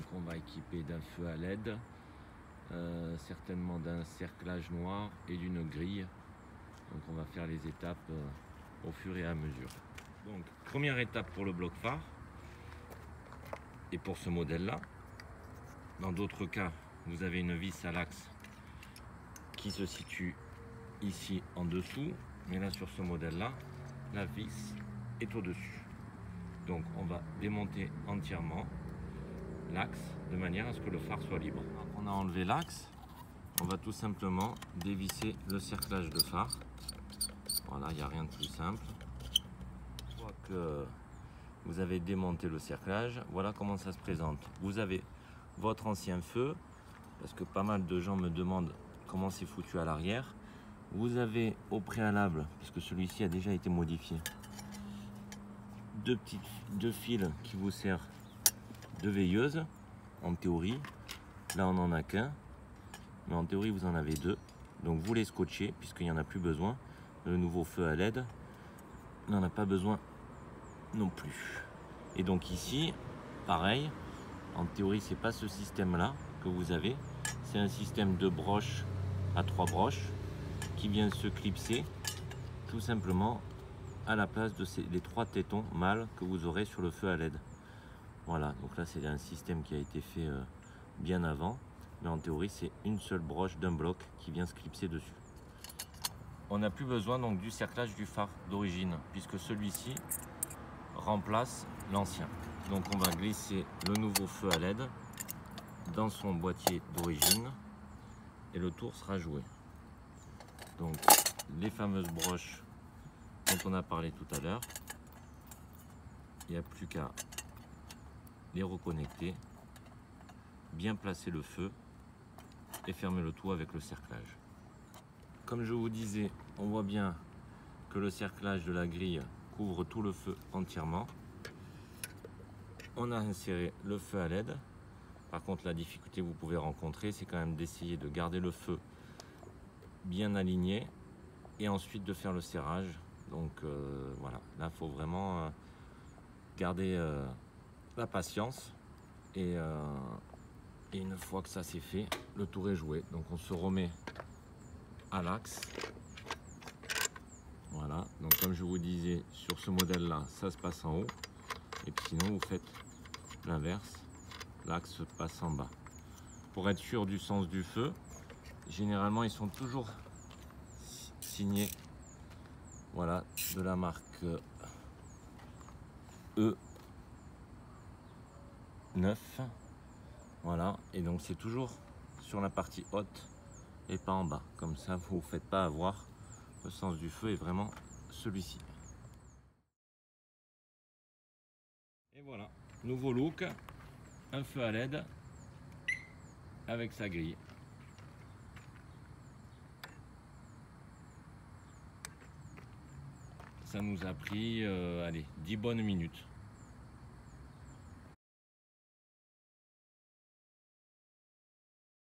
Donc on va équiper d'un feu à LED, certainement d'un cerclage noir et d'une grille. Donc on va faire les étapes au fur et à mesure. Donc première étape pour le bloc phare et pour ce modèle là. Dans d'autres cas, vous avez une vis à l'axe qui se situe ici en dessous, mais là sur ce modèle là, la vis est au dessus. Donc on va démonter entièrement l'axe de manière à ce que le phare soit libre. On a enlevé l'axe, on va tout simplement dévisser le cerclage de phare. Voilà, il n'y a rien de plus simple. Une fois que vous avez démonté le cerclage, voilà comment ça se présente. Vous avez votre ancien feu, parce que pas mal de gens me demandent comment c'est foutu à l'arrière. Vous avez au préalable, parce que celui-ci a déjà été modifié, deux fils qui vous servent de veilleuse, en théorie. Là on n'en a qu'un, mais en théorie vous en avez deux. Donc vous les scotchez, puisqu'il n'y en a plus besoin. Le nouveau feu à LED n'en a pas besoin non plus. Et donc ici, pareil, en théorie c'est pas ce système là que vous avez, c'est un système de broche à 3 broches qui vient se clipser tout simplement à la place de les 3 tétons mâles que vous aurez sur le feu à LED. Voilà, donc là c'est un système qui a été fait bien avant, mais en théorie c'est une seule broche d'un bloc qui vient se clipser dessus. On n'a plus besoin donc du cerclage du phare d'origine, puisque celui-ci remplace l'ancien. Donc on va glisser le nouveau feu à LED dans son boîtier d'origine et le tour sera joué. Donc les fameuses broches dont on a parlé tout à l'heure, il n'y a plus qu'à les reconnecter, bien placer le feu et fermer le tout avec le cerclage. Comme je vous disais, on voit bien que le cerclage de la grille couvre tout le feu entièrement. On a inséré le feu à LED. Par contre, la difficulté que vous pouvez rencontrer, c'est quand même d'essayer de garder le feu bien aligné et ensuite de faire le serrage. Donc voilà, là il faut vraiment garder la patience et une fois que ça c'est fait, le tour est joué. Donc on se remet à l'axe. Voilà, donc comme je vous disais, sur ce modèle là, ça se passe en haut, et puis sinon vous faites l'inverse, l'axe se passe en bas. Pour être sûr du sens du feu, généralement ils sont toujours signés, voilà, de la marque E9, voilà, et donc c'est toujours sur la partie haute et pas en bas, comme ça vous ne vous faites pas avoir. Le sens du feu est vraiment celui-ci. Et voilà, nouveau look, un feu à LED avec sa grille. Ça nous a pris allez, 10 bonnes minutes.